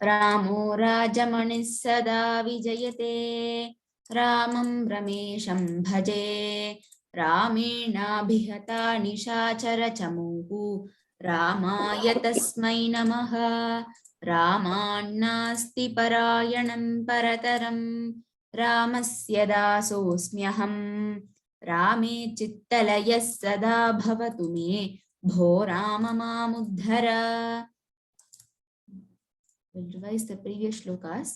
रामो राजमणिः सदा विजयते रामं रमेशं भजे रामेणाभिहता निशाचरचमूः रामाय तस्मै नमः रामान्नास्ति परायणं परतरं रामस्य दासोऽस्म्यहम् रामे चित्तलयः सदा भवतु मे भो Ram मामुद्धर. We'll revise the previous shlokas.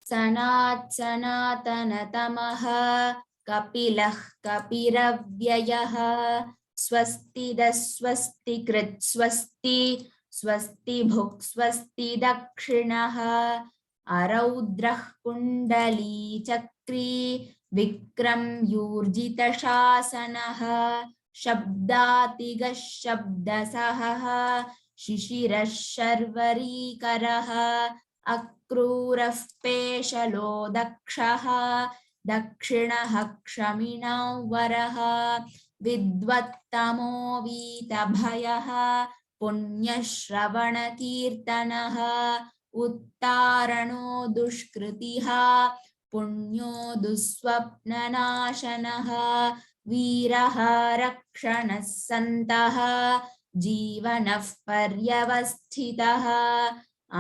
सनात् सनातनतमः कपिलः कपिरव्ययः स्वस्तिदः स्वस्तिकृत् स्वस्ति स्वस्ति भुक् स्वस्ति दक्षिणः अरौद्रः कुण्डली चक्री विक्रम्यूर्जितशासनः शब्दातिगः शब्दसहः शिशिरः शर्वरीकरः अक्रूरः पेशलो दक्षः दक्षिणः क्षमिणो वरः विद्वत्तमो वीतभयः पुण्यश्रवणकीर्तनः उत्तारणो दुष्कृतिः पुण्यो दुःस्वप्ननाशनः वीरः रक्षणः सन्तः जीवनः पर्यवस्थितः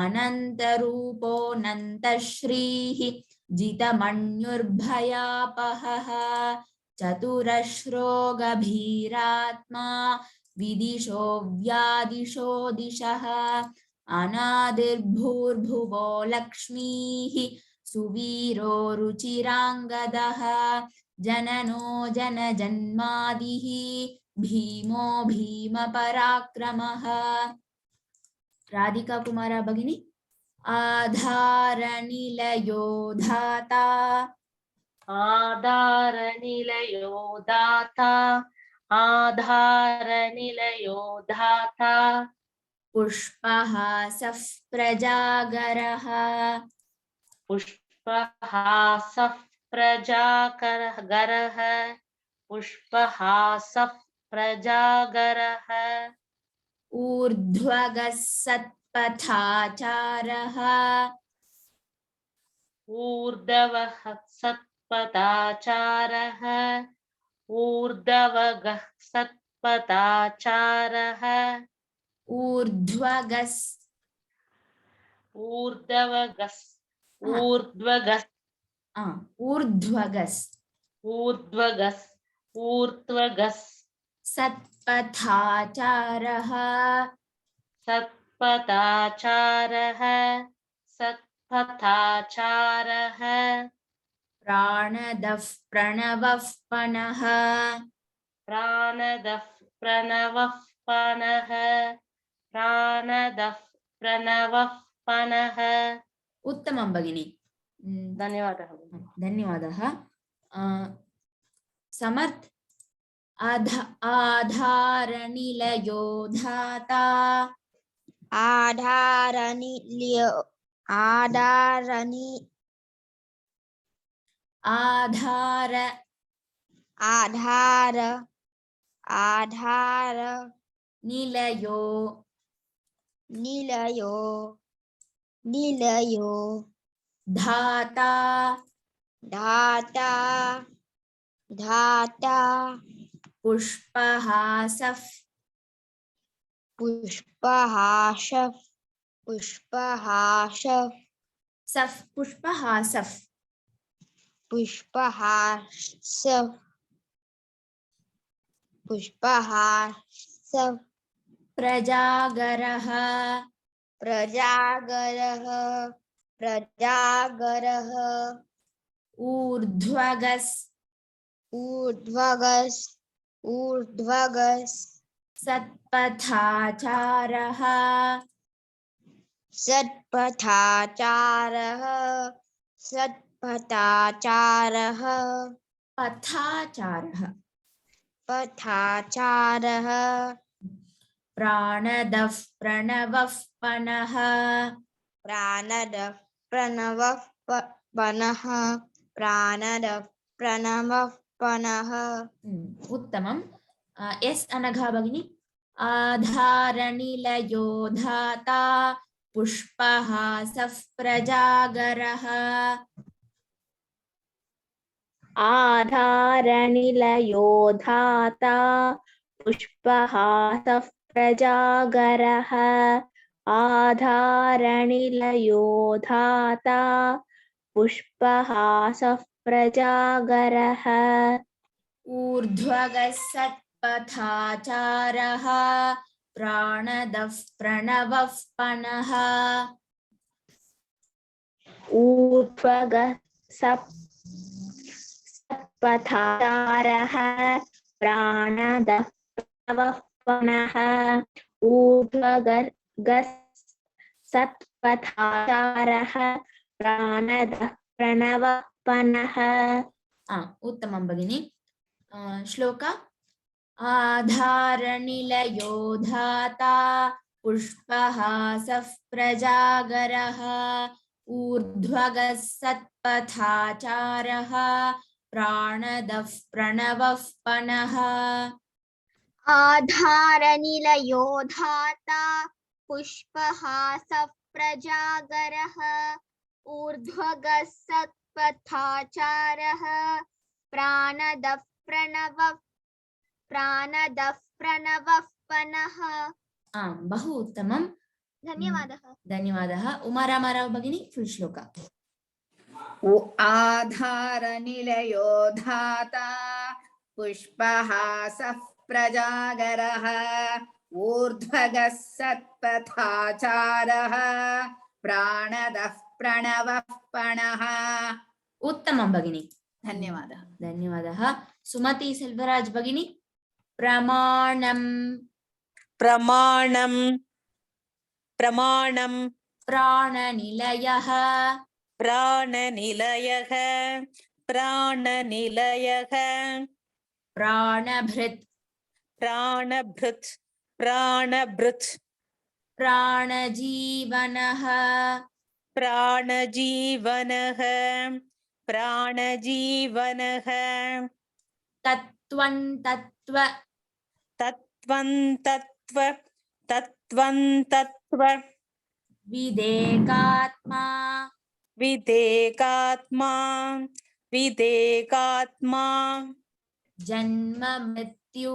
अनन्तरूपोऽनन्तश्रीः जितमन्युर्भयापहः चतुरश्रो गभीरात्मा विदिशो व्यादिशो दिशः अनादिर्भूर्भुवो लक्ष्मीः सुवीरो रुचिराङ्गदः जननो जनजन्मादिः भीमो भीमपराक्रमः. राधिका कुमारा भगिनी. आधारनिलयो धाता आधारनिलयो दाता आधारनिलयो धाता पुष्पहासः प्रजागरः पुष्पहासः प्रजागरः पुष्पहासः प्रजागरः ऊर्ध्वगः सत्पथाचारः ऊर्ध्वः सत्पथाचारः ऊर्ध्वगः सत्पथाचारः ऊर्ध्वगः ऊर्ध्वगः ऊर्ध्वगः ऊर्ध्वगः ऊर्ध्वगः ऊर्ध्वगः सत्पथाचारः सत्पथाचारः सत्पथाचारः प्राणदः प्रणवः पनः प्राणदः प्रणवः पनः प्राणदः प्रणवः पनः. उत्तमं भगिनी. धन्यवादः. धन्यवादः. समर्थ. आधारनिलयो धाता आधारनिलयो आधार निलयो धाता धाता पुष्पहासः पुष्पहासः प्रजागरः ऊर्ध्वगः सत्पथाचारः पथाचारः प्राणदः प्रणवः पनः. उत्तमं. एस् अनघा भगिनी. आधारनिलयो धाता पुष्पहासः प्रजागरः आधारनिलयो धाता पुष्पहासः प्रजागरः आधारनिलयो धाता पुष्पहासः प्रजागरः ऊर्ध्वगः सत्पथाचारः प्राणदः प्रणवः पनः ऊर्ध्वगः सत्पथाचारः प्राणदः प्रणवः पनः ऊर्ध्वगः सत्पथाचारः प्राणदः प्रणवः पनः उत्तमं भगिनी श्लोक आधारनिलयो धाता पुष्पहासः प्रजागरः ऊर्ध्वगः सत्पथाचारः प्राणदः प्रणवः पनः आधारनिलयो धाता पुष्पहासः प्रजागरः ऊर्ध्वगः सत्पथाचारः प्राणदः प्रणवः पनः बहु उत्तमं धन्यवादः उमारामाराव भगिनी फुल श्लोक आधारनिलयो धाता पुष्पहासः प्रजागरः ऊर्ध्वगः सत्पथाचारः प्राणदः प्रणवः पणः उत्तमं भगिनी धन्यवादः सुमति सेल्वराज भगिनी प्रमाणं प्राणनिलयः प्राणभृत् प्राणजीवनः तत्त्वं तत्त्व विदेकात्मा जन्म मृत्यु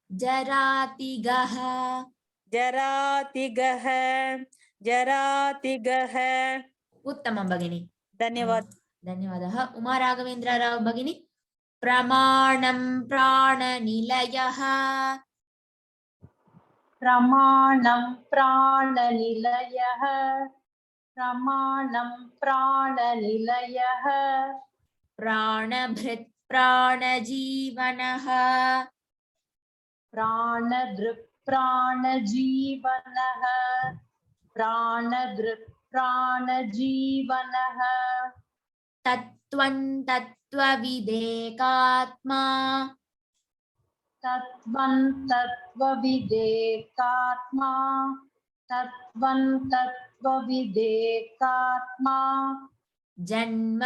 जरातिगः उत्तमं भगिनी धन्यवादः उमा राघवेन्द्रराव भगिनी प्रमाणं प्राणनिलयः प्राणभृत् प्राणजीवनः तत्त्वं तत्त्वविदेकात्मा जन्म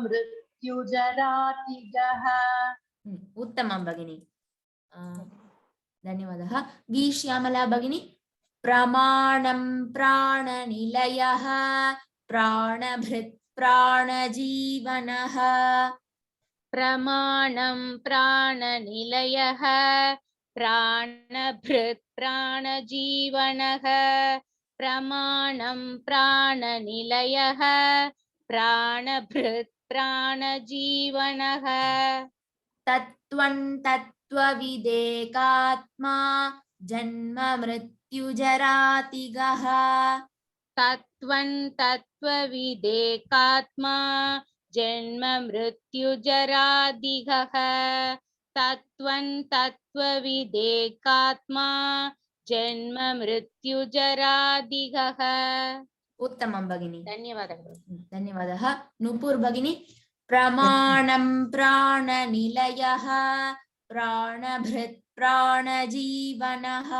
मृत्युजरातिगः उत्तमं भगिनी धन्यवादः वी श्यामला भगिनी प्रमाणं प्राणनिलयः प्राणभृत् प्राणजीवनः प्रमाणं प्राणनिलयः प्राणभृत् प्राणजीवनः प्रमाणं प्राणनिलयः प्राणभृत् प्राणजीवनः तत्त्वं तत्त्वविदेकात्मा जन्म मृत्युजरातिगः तत्त्वं तत्त्वविदेकात्मा जन्म मृत्युजरादिगः तत्त्वं तत्त्वविदेकात्मा जन्म मृत्युजरादिगः उत्तमं भगिनी धन्यवादः धन्यवादः नूपुर भगिनी प्रमाणं प्राणनिलयः प्राणभृत् प्राणजीवनः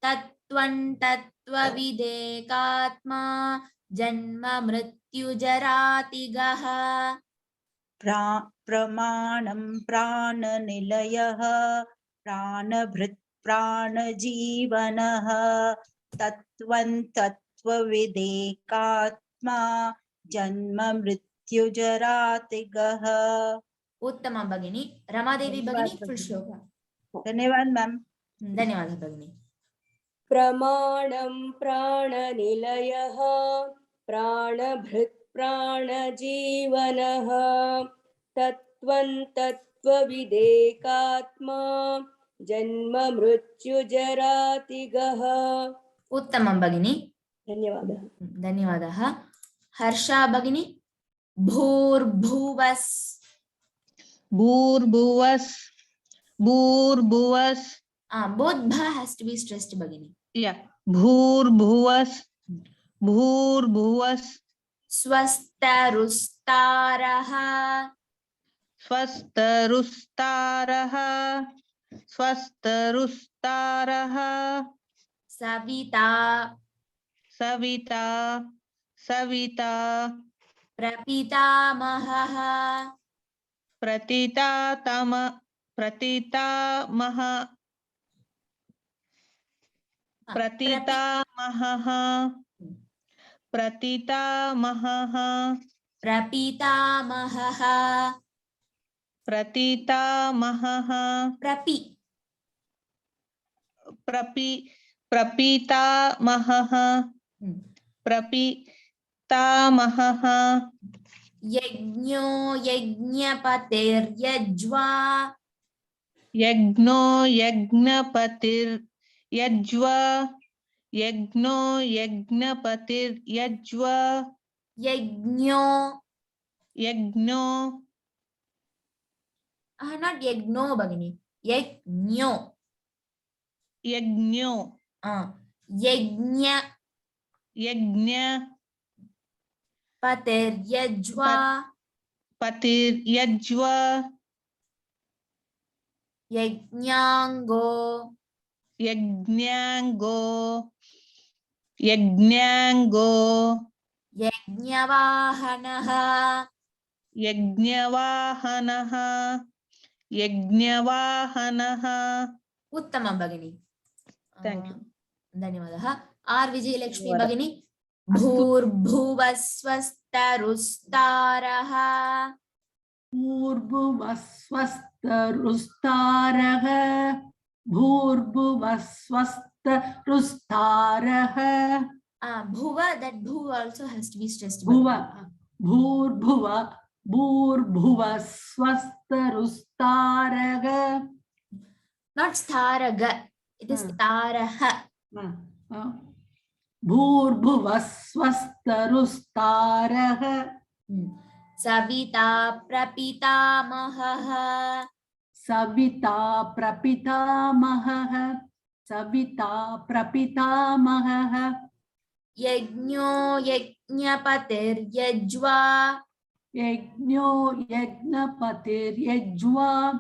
तत्त्वं तत्त्वविदेकात्मा जन्म मृत्युजरातिगः प्रमाणं प्राणनिलयः प्राणभृत् प्राणजीवनः तत्त्वं तत्त्वविदेकात्मा जन्म मृत्युजरातिगः. उत्तमं भगिनी. रमादेवी भगिनी फुल श्लोक. धन्यवाद मैम. धन्यवादः भगिनी. प्रमाणं प्राणनिलयः प्राणभृत् प्राणजीवनः तत्त्वं तत्त्वविदेकात्मा जन्म मृत्युजरातिगः. उत्तमं भगिनी. धन्यवादः. धन्यवादः. हर्षा भगिनी. भूर्भुवस् भूर्भुवस् भूर्भुवस्. both bha has to be stressed भगिनी. Yeah. भूर्भुवस् भूर्भुवस्. स्वस्तरुस्तारः स्वस्तरुस्तारः स्वस्तरुस्तारः. सविता सविता सविता. प्रपितामहः प्रतीतामहः प्रतीतामहः प्रतीतामहः प्रपितामहः प्रतीतामहः. प्रपि प्रपीतामहः प्रपीतामहः. यज्ञो यज्ञपतिर्यज्वा यज्ञो यज्ञपतिर्यज्वा यज्ञो यज्ञपतिर्यज्वा. यज्ञो यज्ञो not यज्ञो भगिनी. यज्ञो यज्ञो यज्ञ यज्ञ पतिर्यज्वा पतिर्यज्वा. यज्ञांगो यज्ञांगो यज्ञांगो. यज्ञवाहनः यज्ञवाहनः यज्ञवाहनः. उत्तमं भगिनी. Thank you. धन्यवादः. आर् विजयलक्ष्मी भगिनी. भूर्भुवस्वस्तरुस्तारः भूर्भुवस्वस्तरुस्तारः भूर्भुवस्वस्तरुस्तारः. Bhuva, that bhu also has to be stressed. भुव भूर्भुव भूर्भुवस्वस्तरुस्तारः. Not stharaga, it is taraha. भूर्भुवस्वस्तरुस्तारः. Savita prapitamahah सविता प्रपितामहः सविता प्रपितामहः. यज्ञो यज्ञपतिर्यज्वा यज्ञो यज्ञपतिर्यज्वा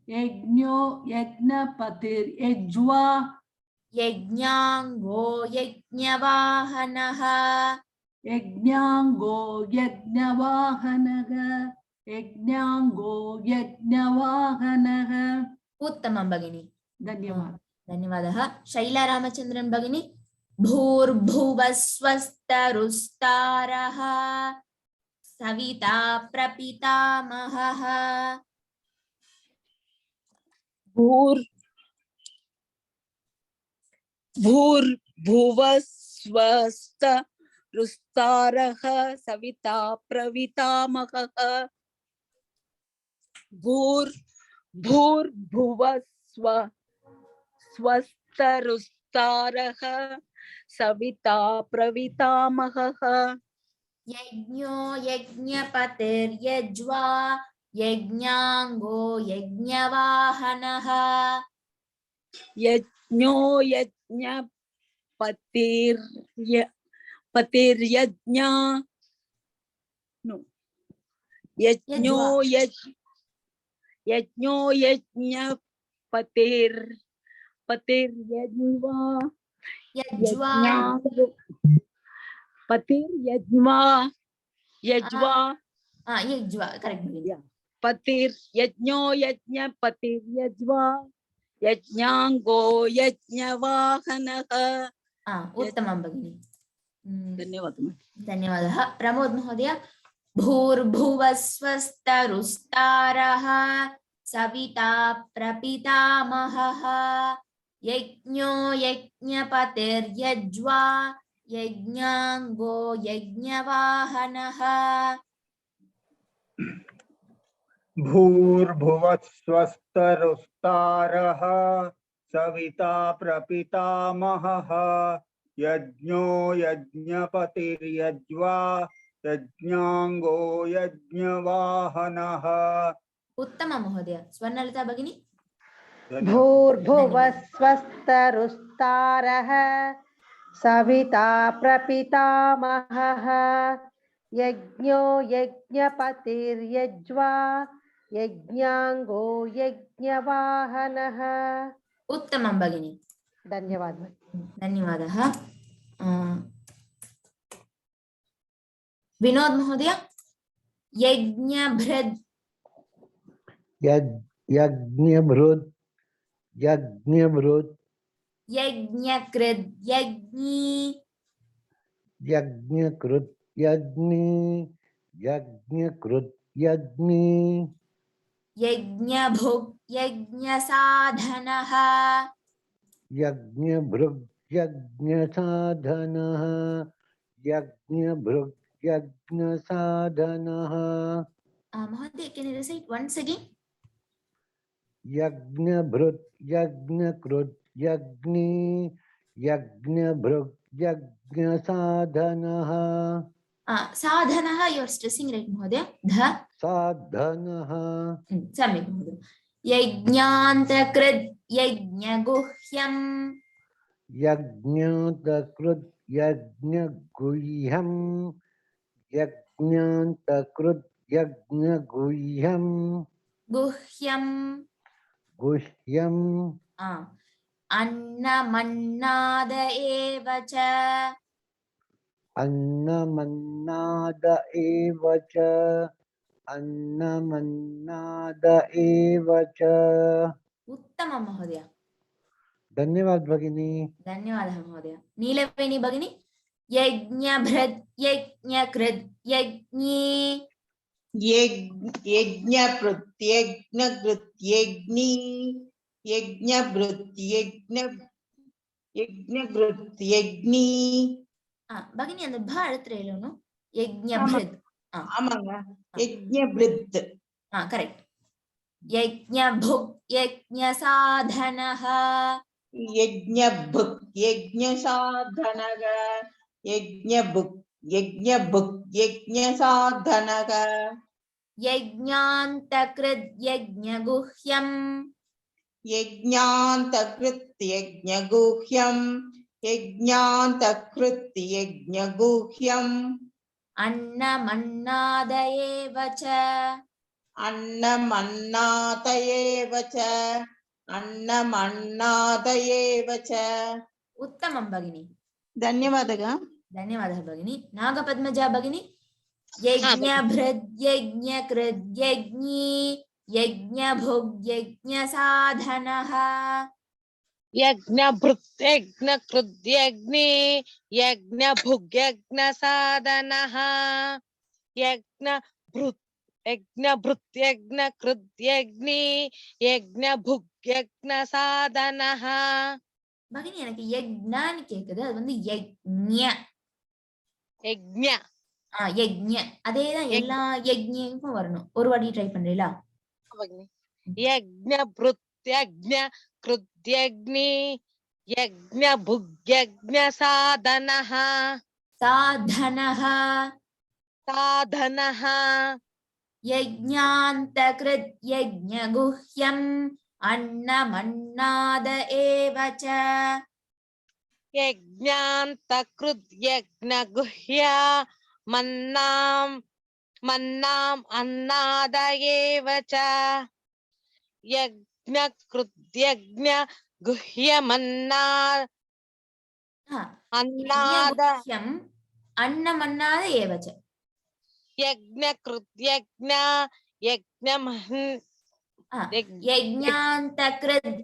यज्ञो यज्ञपतिर्यज्वा. यज्ञांगो यज्ञवाहनः यज्ञांगो यज्ञवाहनः यज्ञांगो यज्ञवाहनः. उत्तमं भगिनी. धन्यवादः. धन्यवादः. शैला रामचन्द्रन् भगिनी. भूर्भुवस्वस्तरुस्तारः सविता प्रपितामहः भूर्भुवस्वस्तरुस्तारः सविता प्रपितामहः. भूर्भुवस्वस्तरुस्तारः सविता प्रपितामहः. यज्ञो यज्ञपतिर्यज्वा यज्ञांगो यज्ञवाहनः यज्ञो यज्ञपतिर्यज्ञा यज्ञो यज्ञो यज्ञ पतिर्यज्ञा यज्वा पतिर्यज्ञा यज्वा यज्वा करेक्ट भगिनी पतिर्यज्ञो यज्ञ पतिर्यज्वा यज्ञांगो यज्ञवाहनः। उत्तमं भगिनी। धन्यवादः। धन्यवादः। प्रमोद महोदय। भूर्भुवस्वस्तरुस्तारः सविता प्रपितामहः यज्ञो यज्ञपतिर्यज्वा यज्ञांगो यज्ञवाहनः। भूर्भुवस्वस्तरुस्तारः सविता प्रपितामहः यज्ञो यज्ञपतिर्यज्वा यज्ञांगो यज्ञवाहनः। उत्तम महोदय। स्वर्णलता भगिनी। भूर्भुवस्वस्तरुस्तारः सविता प्रपितामहः यज्ञो यज्ञपतिर्यज्वा यज्ञांगो यज्ञवाहनः। उत्तमं भगिनी। धन्यवादः। धन्यवादः। विनोद महोदय। यज्ञभृद् यज्ञभृत् यज्ञभृत् यज्ञकृद् यज्ञी यज्ञकृत् यज्ञी यज्ञकृत् यज्ञी यज्ञभुक् यज्ञसाधनः यज्ञभृक् यज्ञसाधनः यज्ञभृक् यज्ञसाधनः। महोदय, can you recite once again? यज्ञभृत् यज्ञकृत् यज्ञी यज्ञभृक् यज्ञसाधनः। साधनः you are stressing, right महोदय? ध साधनः। सम्यक् महोदय। यज्ञान्तकृत् यज्ञगुह्यं यज्ञान्तकृत् यज्ञगुह्यं यज्ञान्तकृत् यज्ञगुह्यं गुह्यं गुह्यं अन्नमन्नाद एव च अन्नमन्नाद एव च अन्नमन्नाद एव च। उत्तमं महोदय। धन्यवाद भगिनी। धन्यवादः महोदय। नीलवेणी भगिनी। यज्ञभृत् यज्ञकृत् यज्ञी यज्ञभृत् यज्ञकृत् यज्ञी यज्ञभृत् यज्ञकृत् यज्ञी। भगिनी அந்த ப எழுத்துறேலோனு यज्ञभृत् ஆமாங்க यज्ञभृत् करेक्ट। यज्ञभुक् यज्ञसाधनः यज्ञभुक् यज्ञसाधनः यज्ञभुक् यज्ञसाधनः। यज्ञान्तकृत् यज्ञगुह्यं यज्ञान्तकृत् यज्ञगुह्यं यज्ञान्तकृत् यज्ञगुह्यम् अन्नमन्नाद एव च अन्नमन्नाद एव च अन्नमन्नाद एव च। उत्तमं भगिनी। धन्यवादः। धन्यवादः भगिनी। नागपद्मजा भगिनी। यज्ञभृत् यज्ञकृत् यज्ञी यज्ञभुक् यज्ञसाधनः यज्ञभृत् यज्ञकृत् यज्ञी यज्ञभुक् यज्ञसाधनः यज्ञभृत् यज्ञकृत् यज्ञी यज्ञभुक् यज्ञसाधनः। भगिनी எனக்கு யக்ஞான்னு கேக்குது, அது வந்து யக்ஞ यज्ञ யக்ஞ அதேதான் எல்லா யக்ஞுக்கும் வரணும். ஒரு வாட்டி ட்ரை பண்றீங்களா? यज्ञभृत् यज्ञकृत् यज्ञी यज्ञभुक् यज्ञसाधनः साधनः साधनः यज्ञान्तकृत् यज्ञगुह्यं अन्नमन्नाद एव च यज्ञान्तकृत् यज्ञगुह्य मन्नाम् मन्नाम् अन्नाद एव च यज्ञकृत्यज्ञ गुह्यमन्नाद अन्नाद यज्ञगुह्यम् अन्नमन्नाद एव च यज्ञकृत्यज्ञ यज्ञमहन् यज्ञान्तकृत्.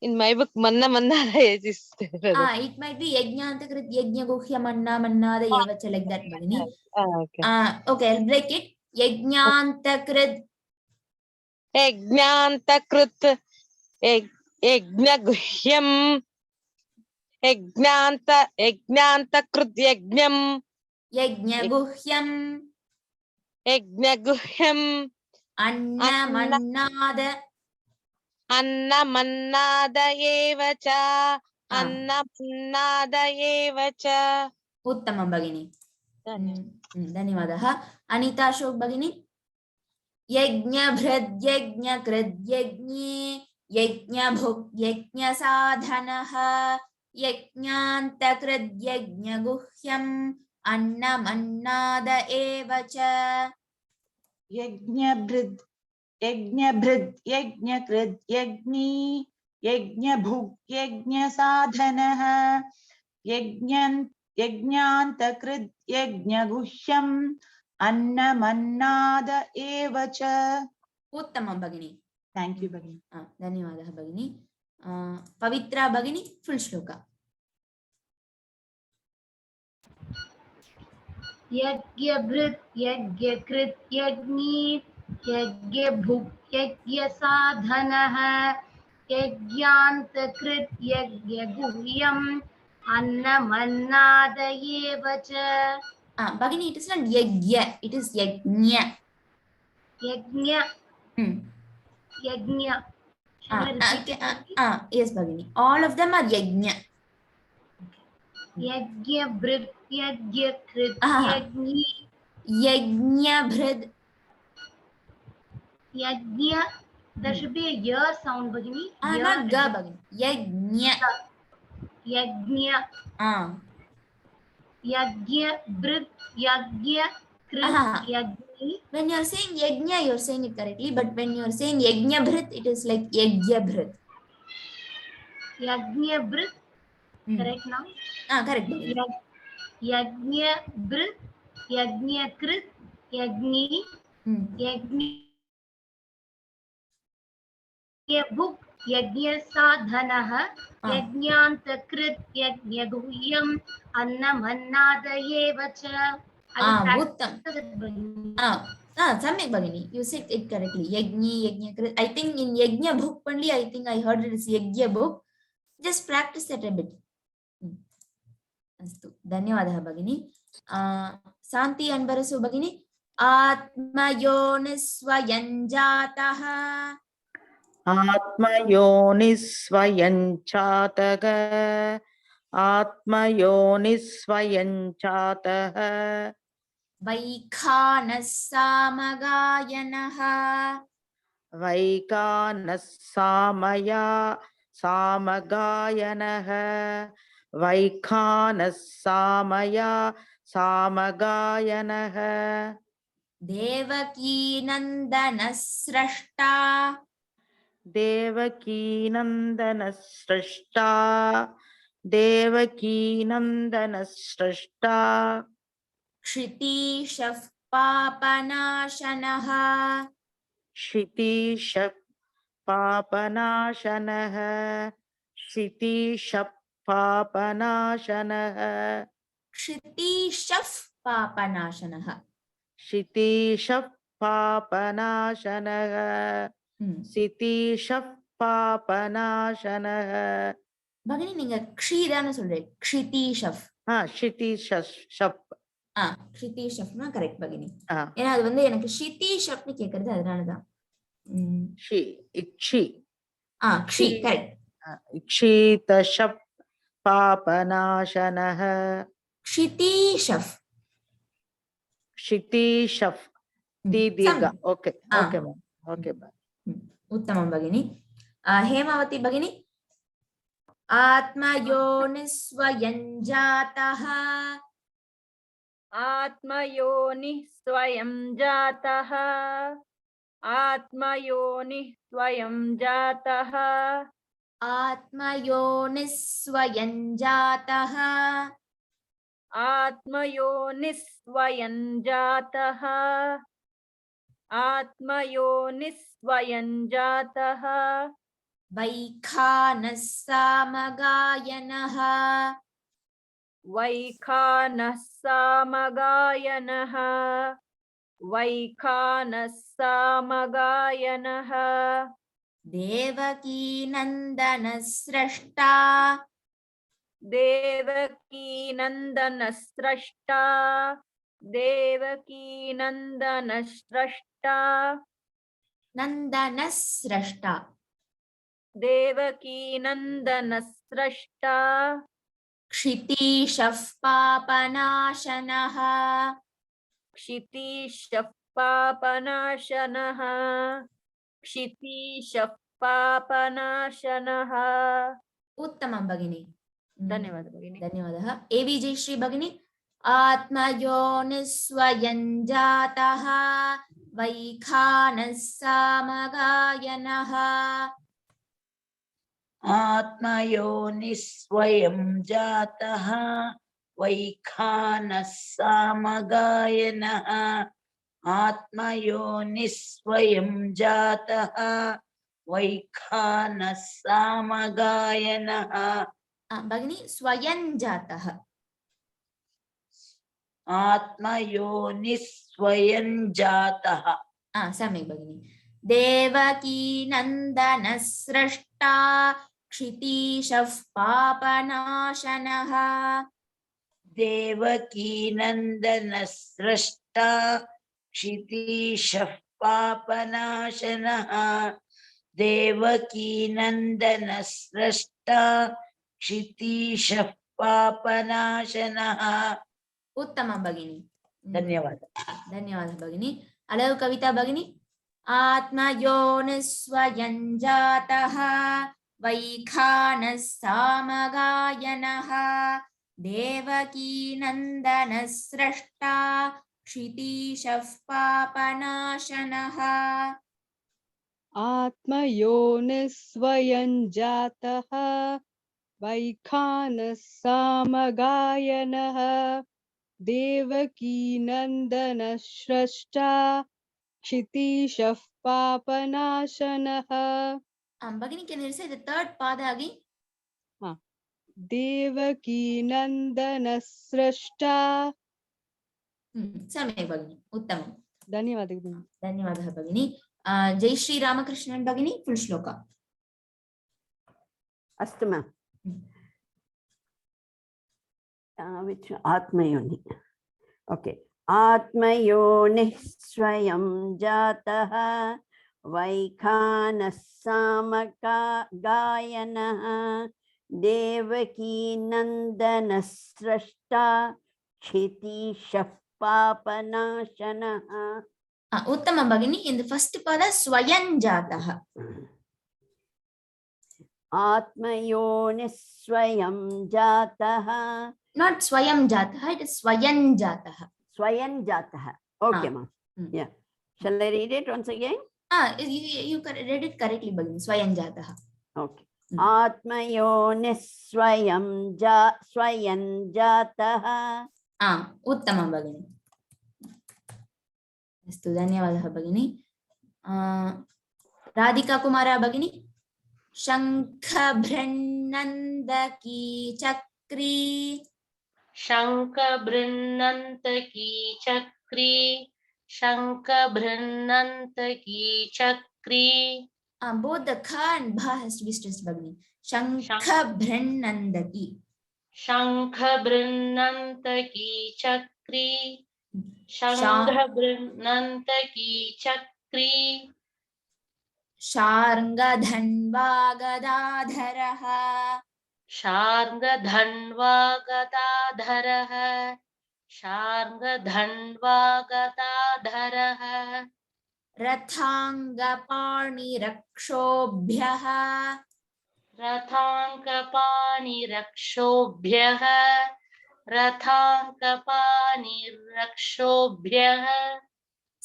in my book manna mannada is It might be yajnantakrit yajnaguhyam annamannada eva cha, like that, Bhagini. okay. Okay, I'll break it. Yajnantakrit यज्ञान्तकृत यज्ञगुह्यम् यज्ञान्तकृत यज्ञम् yajnaguhyam यज्ञगुह्यम् अन्नमन्नाद एव च अन्नमन्नाद एव च. उत्तमं भगिनी. धन्यवादः. अनिता अशोक भगिनी. यज्ञभृद्यज्ञकृद्यज्ञे यज्ञभुक्यज्ञसाधनः यज्ञान्तकृद्यज्ञगुह्यम् अन्नमन्नाद एव च यज्ञभृद् यज्ञकृद् यज्ञी यज्ञभुक्यज्ञसाधनः यज्ञान्तकृद् यज्ञगुह्यम् अन्नमन्नाद एव च. उत्तमं भगिनी. थैंक यू भगिनी. धन्यवादः भगिनी. पवित्रा भगिनी, फुल श्लोक. यज्ञभृत् यज्ञकृत् यज्ञी यज्ञभुक्यज्ञसाधनः यज्ञान्तकृत् यज्ञगुह्यम् अन्नमन्नाद एव च. Bhagini, it is not yajna, it is yajna. Yajna. Yajna. Yes, Bhagini. All of them are yajna. Yajna brid, yajna krit, yajni. Yajna brid. Yajna. There should be a ya sound, Bhagini. Not ga, Bhagini. Yajna. Yajna. Yajna brid, yajna krit, yajni. When you are saying yajna, you are saying it correctly. But when you are saying yajna brit, it is like yajna brit. Yajna brit. Correct now? Correct. Yajna brit, yajna krit, yajni, yajni, yajbhuk, yajna sadhanah, yajnantakrit, yajna guhyam, annamannada eva cha. Uttam. Samyak Bhagini, you said it correctly. Yajna krit. I think in yajna bhuk only, I think I heard it is yajna bhuk. Just practice that a bit. अस्तु, धन्यवादः भगिनी. शान्ति अनबरसु भगिनी. आत्मयोनिस्वयं जातः आत्मयोनिस्वयं जातः आत्मयोनिस्वयं जातः वैखानः सामगायनः वैखानः सामगायनः वैखानः सामगायनः देवकीनन्दनः स्रष्टा देवकीनन्दनः स्रष्टा क्षितीशः पापनाशनः क्षितीशः पापनाशनः क्षितीशः पापनाशनः क्षितीशः पापनाशनः क्षितीशः पापनाशनः क्षितीशः पापनाशनः. भगिनी நீங்க க்ஷீதான்னு சொல்றீங்க. க்ஷிதீஷஃப். க்ஷிதீஷஃப். க்ஷிதீஷஃப்னா கரெக்ட் भगिनी. ஏன்னா அது வந்து எனக்கு க்ஷிதீஷஃப்னு கேக்குறது அதனால தான். க்ஷி கரெக்ட். க்ஷிதீஷஃப் पापनाशनः क्षितीशफ़ दीर्घ. Okay okay ma'am. ओके उत्तमं भगिनी. हेमावती भगिनी. आत्मयोनिस्वयं जातः आत्मयोनिः स्वयं जातः आत्मयोनिः स्वयं जातः आत्मयोनिः स्वयं जातः आत्मयोनिः स्वयं जातः आत्मयोनिः स्वयं जातः वैखानः सामगायनः वैखानः सामगायनः वैखानः सामगायनः देवकी नन्दनः स्रष्टा देवकी नन्दनः स्रष्टा देवकी नन्दनः स्रष्टा नन्दनः स्रष्टा देवकी नन्दनः स्रष्टा क्षितीशः पापनाशनः क्षितीशः पापनाशनः क्षितीशः पापनाशनः उत्तमं भगिनी धन्यवादः भगिनी धन्यवादः एवि जयश्री भगिनी आत्मयोनिः स्वयं जातः वैखानः सामगायनः आत्मयोनिः स्वयं जातः वैखानः सामगायनः आत्मयोनिः स्वयं जातः वैखानः सामगायनः भगिनी स्वयं जातः आत्मयोनिः स्वयं जातः सम्यक् भगिनी देवकी नन्दनः स्रष्टा क्षितीशः पापनाशनः देवकी नन्दनः स्रष्टा क्षितीशः पापनाशनः देवकी नन्दनः स्रष्टा क्षितीशः पापनाशनः उत्तमं भगिनी धन्यवादः धन्यवादः भगिनी अलौ कविता भगिनी आत्मयोनिः स्वयं जातः वैखानः सामगायनः देवकी नन्दनः स्रष्टा क्षितीशः पापनाशनः आत्मयोनिः स्वयं जातः वैखानः सामगायनः देवकी नन्दनः स्रष्टा क्षितीशः पापनाशनः भगिनी can you say the third pada again Devaki नन्दनः स्रष्टा सम्यक् भगिनी उत्तमं धन्यवादः धन्यवादः भगिनी जय श्री रामकृष्णन् भगिनी फुल् श्लोक अस्तु मैम which आत्मयोनि ओके आत्मयोनिः स्वयं जातः वैखानः सामगायनः देवकी नन्दनः स्रष्टा क्षितीशः पापनाशनः उत्तमं भगिनी in the first pada स्वयं जातः आत्मयोनिः स्वयं जातः not स्वयं जातः it is स्वयं जातः स्वयं जातः okay ma'am yeah shall I read it once again you read it correctly भगिनी स्वयं जातः okay आत्मयोनिः स्वयं जातः उत्तमं भगिनी अस्तु धन्यवादः भगिनी राधिका कुमारा भगिनी शङ्खभृन्नन्दकी चक्री शङ्खभृन्नन्तकी चक्री शङ्खभृन्नन्तकी चक्री both the kha and bha has to be stressed भगिनी शङ्खभृन्नन्दकी शङ्खभृन्नन्तकी चक्री शङ्खभृन्नन्तकी चक्री शार्ङ्गधन्वा गदाधरः शार्ङ्गधन्वा गदाधरः शार्ङ्गधन्वा गदाधरः रथाङ्गपाणिरक्षोभ्यः रथाङ्गपाणिरक्षोभ्यः रथाङ्गपाणिरक्षोभ्यः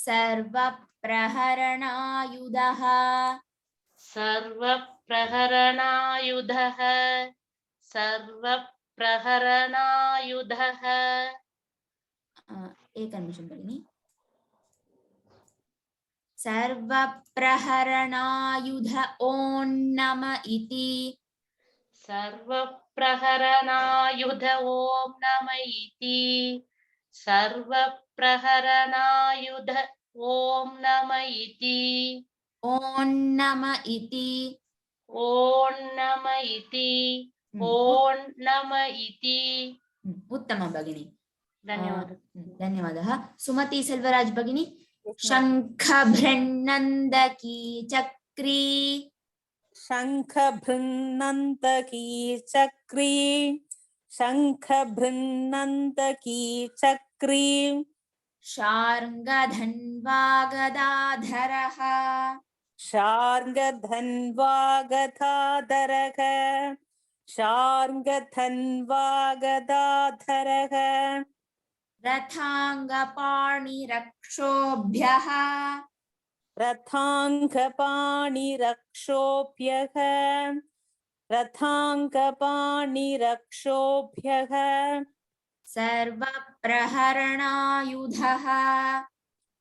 सर्वप्रहरणायुधः सर्वप्रहरणायुधः सर्वप्रहरणायुधः सर्वप्रहरणायुधः एकं निमिषं भगिनि सर्वप्रहरणायुध ओं नम इति सर्वप्रहरणायुध ॐ नम इति सर्वप्रहरणायुध ॐ नम इति ओं नम इति ॐ नम इति ॐ नम इति उत्तमं भगिनि धन्यवादः धन्यवादः सुमति सेल्वराज भगिनी शङ्खभृन्नन्दकी चक्री शङ्खभृन्नन्तकी चक्री शङ्खभृन्नन्तकी चक्री शार्ङ्गधन्वा गदाधरः शार्ङ्गधन्वा गदाधरः शार्ङ्गधन्वा गदाधरः रथाङ्गपाणिरक्षोभ्यः रथाङ्गपाणिरक्षोभ्यः रथाङ्गपाणिरक्षोभ्यः सर्वप्रहरणायुधः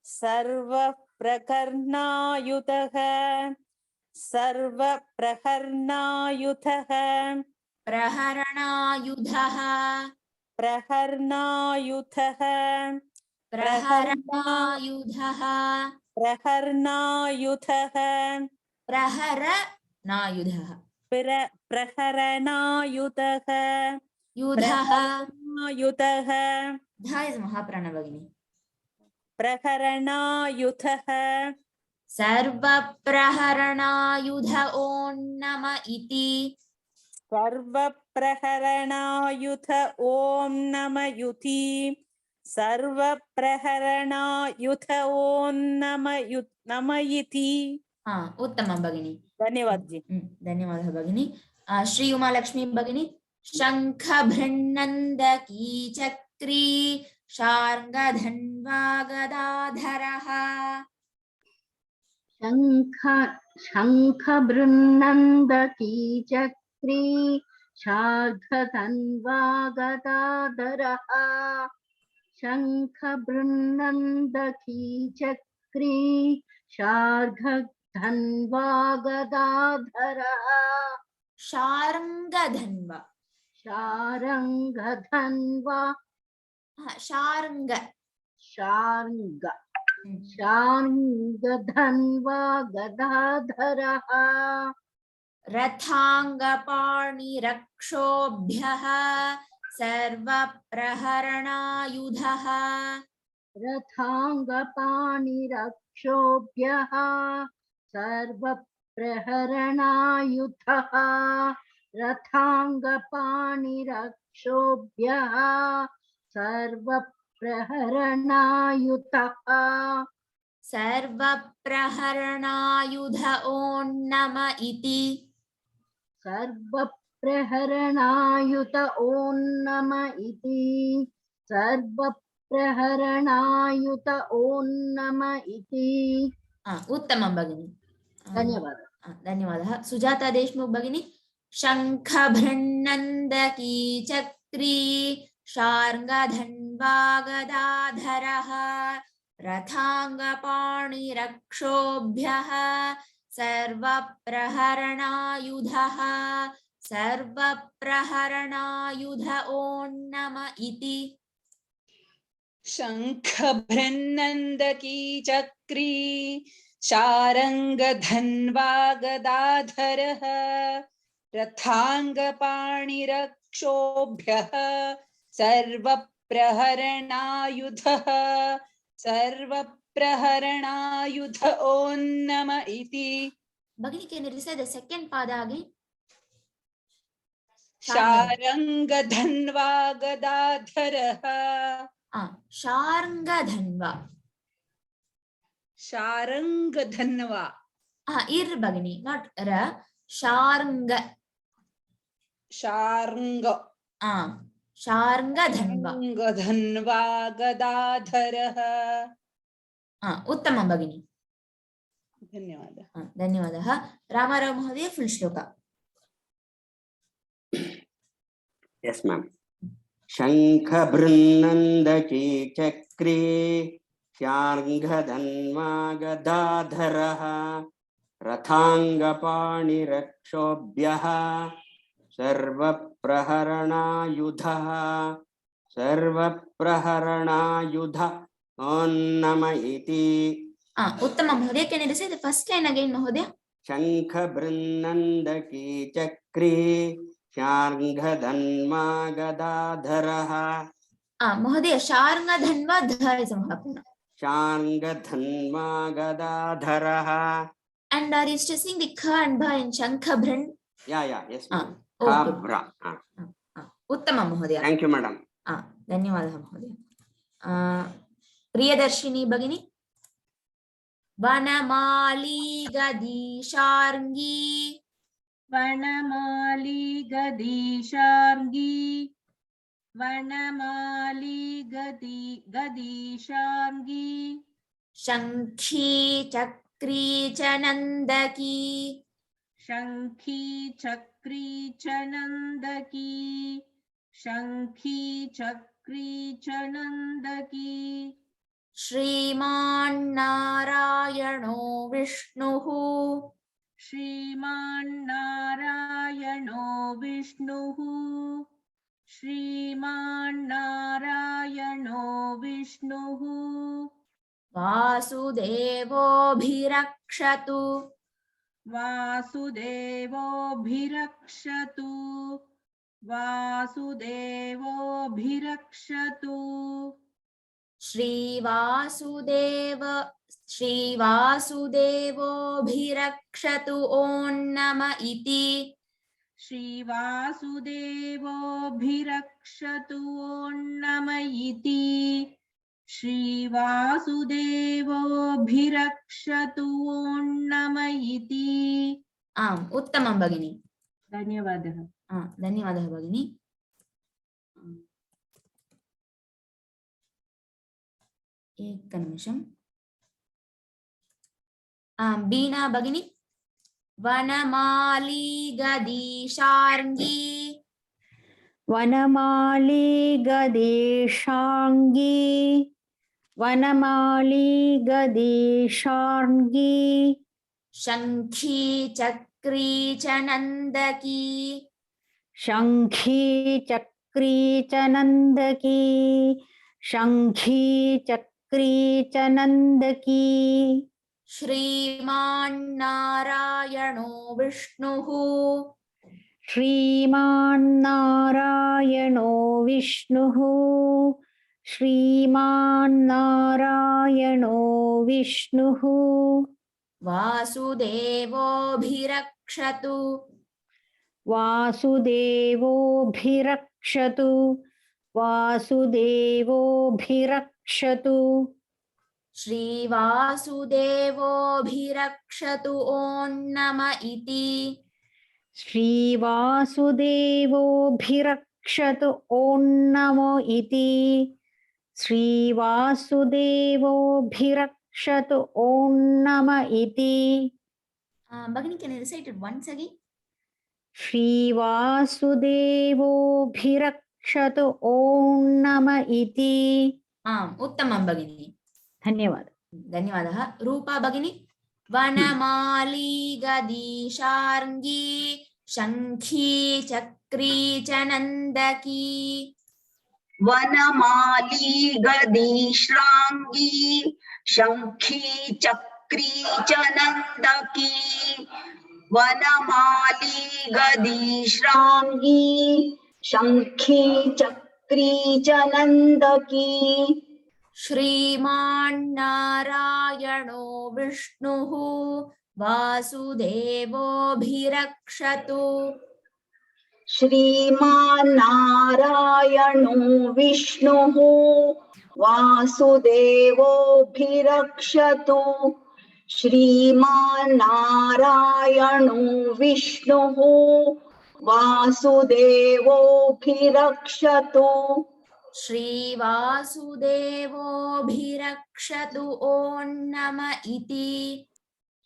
सर्वप्रकर्णायुधः सर्वप्रहरणायुधः प्रहरणायुधः प्रहरणायुधः प्रहरणायुधः प्रहरणायुधः प्रहरणायुधः प्रहरणायुधः युधः युधः ध इस् महाप्राण भगिनी प्रहरणायुधः सर्वप्रहरणायुध ओं नम इति सर्वप्रहरणायुध ॐ नम इति सर्वप्रहरणायुध ॐ नम इति उत्तमं भगिनी धन्यवाद जी धन्यवादः भगिनी श्री उमालक्ष्मी भगिनी शङ्खभृन्नन्दकी चक्री शार्ङ्गधन्वा गदाधरः शङ्खबृन्नन्दकी चक्री शार्ङ्गधन्वा गदाधरः शङ्खबृन्नन्दकी चक्री शार्ङ्गधन्वा गदाधरः शार्ङ्गधन्वा शार्ङ्गधन्वा शार्ङ्ग शार्ङ्ग शार्ङ्गधन्वा गदाधरः रथाङ्गपाणिरक्षोभ्यः सर्वप्रहरणायुधः रथाङ्गपाणिरक्षोभ्यः सर्वप्रहरणायुधः रथाङ्गपाणिरक्षोभ्यः सर्वप्रहरणायुधः सर्वप्रहरणायुध ओं नम इति सर्वप्रहरणायुध ॐ नम इति सर्वप्रहरणायुध ॐ नम इति उत्तमं भगिनी धन्यवादः धन्यवादः सुजाता देशमुख भगिनी शङ्खभृन्नन्दकी चक्री शार्ङ्गधन्वा गदाधरः रथाङ्गपाणिरक्षोभ्यः सर्वप्रहरणायुधः सर्वप्रहरणायुध ओं नम इति शङ्खभृन्नन्दकी चक्री शार्ङ्गधन्वा गदाधरः रथाङ्गपाणिरक्षोभ्यः सर्वप्रहरणायुधः सर्वप्रहरणायुध ओं नम इति भगिनी can you recite the second pada again शार्ङ्गधन्वा गदाधरः शार्ङ्गधन्वा शार्ङ्गधन्वा ir भगिनी not ra शार्ङ्ग शार्ङ्ग शार्ङ्गधन्वा गधन्वा गदाधरः। उत्तमं भगिनी, धन्यवादः। धन्यवादः। रामाराव महोदय फुल् श्लोक। यस मैम। शंख बृन्नन्दकी चक्रे शार्ङ्गधन्वा गदाधरः रथाङ्गपाणिरक्षोभ्यः सर्वप्रहरणायुधः ओन्नम इति। उत्तमं महोदय, कैन यू से द फर्स्ट लाइन अगेन महोदय? शंख बृन्नन्दकी चक्रे शार्ङ्गधन्वा गदाधरः। महोदय शार्ङ्गधन्वा ध is महापूर्ण। शार्ङ्गधन्वा गदाधरः। And are you stressing the kha and bha in shankha bran? Yeah, yes ma'am. Okay. Bra. उत्तमं महोदय। Thank you madam. धन्यवादः महोदय। प्रियदर्शिनी भगिनी। वनमाली गदीशार्ङ्गी वनमाली गदीशार्ङ्गी वनमाली गदीशार्ङ्गी शंखी चक्री च नंदकी शंखी चक्री च नंदकी शंखी चक्री च नंदकी श्रीमान्नारायणो विष्णुः श्रीमान्नारायणो विष्णुः श्रीमान्नारायणो विष्णुः वासुदेवोऽभिरक्षतु वासुदेवोऽभिरक्षतु वासुदेवोऽभिरक्षतु श्रीवासुदेवोऽभिरक्षतु ॐ नम इति। श्रीवासुदेवोऽभिरक्षतु ॐ नम इति। श्रीवासुदेवोऽभिरक्षतु ॐ नम इति। उत्तमं भगिनी, धन्यवादः। धन्यवादः भगिनी। एकनिमिषम्। बीना भगिनी। वनमाली गदीशार्ङ्गी वनमाली गदीशार्ङ्गी वनमाली गदीशार्ङ्गी शंखी चक्री च नंदकी शंखी चक्री च नंदकी शंखी चक्री च नंदकी श्रीमान्नारायणो विष्णुः श्रीमान्नारायणो विष्णुः श्रीमान्नारायणो विष्णुः वासुदेवोऽभिरक्षतु वासुदेवोऽभिरक्षतु वासुदेवोऽभिरक्षतु श्रीवासुदेवोऽभिरक्षतु ॐ नम इति। श्रीवासुदेवोऽभिरक्षतु ॐ नमो इति। श्रीवासुदेवोऽभिरक्षतु ॐ नम इति। भगिनी, can you recite it once again? श्रीवासुदेवोऽभिरक्षतु ॐ नम इति। उत्तमं भगिनी, धन्यवादः। धन्यवादः। रूपा भगिनी। वनमाली गदीशार्ङ्गी शंखी चक्री च नंदकी वनमाली गदीशार्ङ्गी शंखी चक्री च नंदकी वनमाली गदीशार्ङ्गी शंखी चक्री च नंदकी श्रीमान्नारायणो विष्णुः वासुदेवोऽभिरक्षतु श्रीमान्नारायणो विष्णुः वासुदेवोऽभिरक्षतु श्रीमान्नारायणो विष्णुः वासुदेवोऽभिरक्षतु श्रीवासुदेवोऽभिरक्षतु ॐ नम इति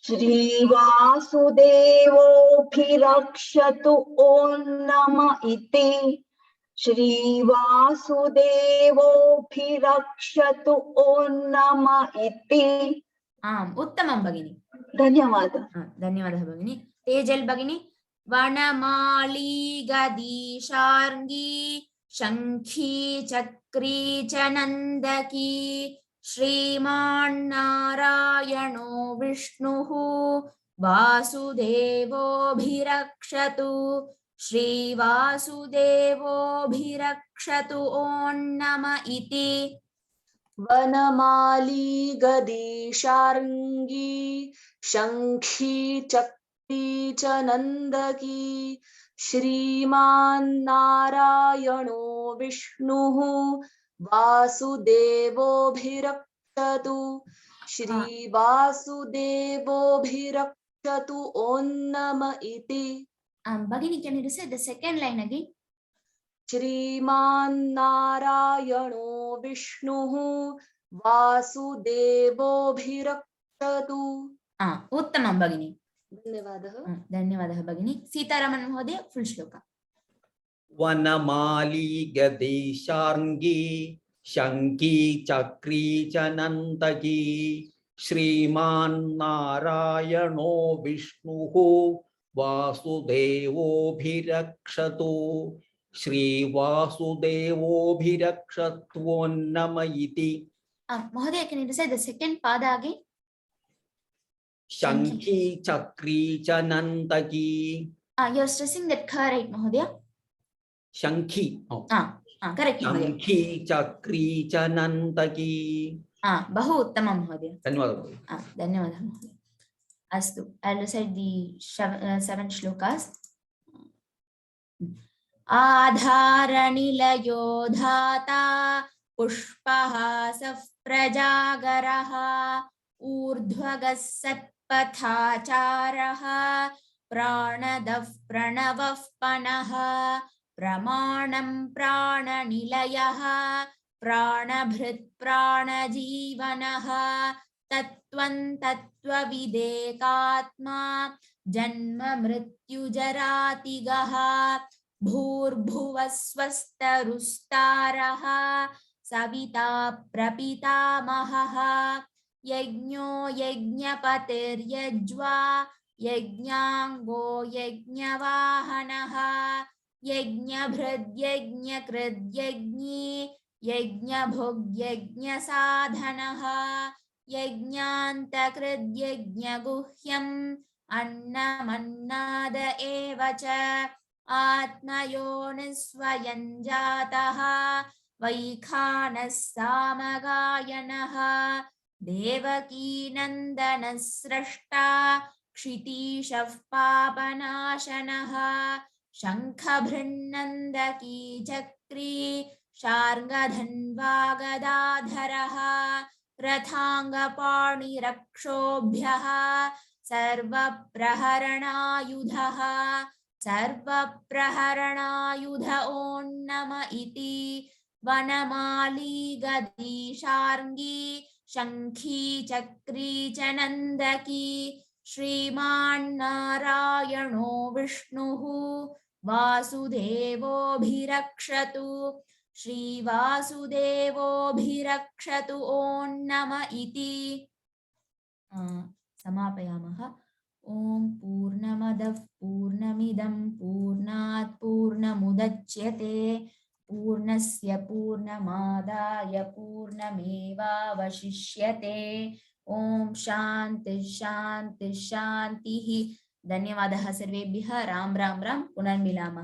श्रीवासुदेवोऽभिरक्षतु ॐ नम इति श्रीवासुदेवोऽभिरक्षतु ॐ नम इति आम् उत्तमं भगिनी धन्यवादः धन्यवादः भगिनी तेजल भगिनी वनमाली गदीशार्ङ्गी शङ्खी चक्री च नन्दकी श्रीमान्नारायणो विष्णुः वासुदेवोऽभिरक्षतु श्रीवासुदेवोऽभिरक्षतु ॐ नम इति वनमाली गदीशार्ङ्गी शङ्खी चक्री च नन्दकी श्रीमान्नारायणो विष्णुः वासुदेवोऽभिरक्षतु श्रीवासुदेवोऽभिरक्षतु ॐ नम इति भगिनी can you say the second line again श्रीमान्नारायणो विष्णुः वासुदेवोऽभिरक्षतु उत्तमं भगिनी धन्यवादः धन्यवादः भगिनी सीतारामन् महोदय फुल् श्लोक वनमाली गदीशार्ङ्गी शङ्की चक्री च नन्दकी श्रीमान्नारायणो विष्णुः वासुदेवोऽभिरक्षतु श्रीवासुदेवोऽभिरक्षतु नम इति महोदय can you say the second pada again शङ्खी चक्री च नन्दकी you are stressing that kha right mahodaya शङ्खी correct शङ्खी चक्री च नन्दकी बहु उत्तमं महोदय धन्यवादः धन्यवादः महोदय अस्तु I'll recite the 7 shlokas आधारनिलयो धाता पुष्पहासः प्रजागरः ऊर्ध्वगः सत्पथाचारः प्राणदः प्रणवः पनः प्रमाणं प्राणनिलयः प्राणभृत् प्राणजीवनः तत्त्वं तत्त्वविदेकात्मा जन्म मृत्युजरातिगः भूर्भुवः स्वस्तरुस्तारः सविता प्रपितामहः यज्ञो यज्ञपतिर्यज्वा यज्ञाङ्गो यज्ञवाहनः यज्ञभृद्यज्ञकृद्यज्ञी यज्ञभुग्यज्ञसाधनः यज्ञान्तकृद्यज्ञगुह्यम् अन्नमन्नाद एव च आत्मयोनिस्वयं जातः वैखानः सामगायनः देवकीनन्दनः स्रष्टा क्षितीशः पापनाशनः शङ्खभृन्नन्दकी चक्री शार्ङ्गधन्वा गदाधरः रथाङ्गपाणिरक्षोभ्यः सर्वप्रहरणायुधः सर्वप्रहरणायुध ॐ नम इति वनमाली गदीशार्ङ्गी शङ्खी चक्री च नन्दकी श्रीमान्नारायणो विष्णुः वासुदेवोऽभिरक्षतु श्रीवासुदेवोऽभिरक्षतु ॐ नम इति समापयामः ॐ पूर्णमदः पूर्णमिदं पूर्णात् पूर्णमुदच्यते पूर्णस्य पूर्णमादाय पूर्णमेवावशिष्यते ॐ शान्ति शान्ति शान्तिः धन्यवादः सर्वेभ्यः राम राम राम पुनर्मिलामः।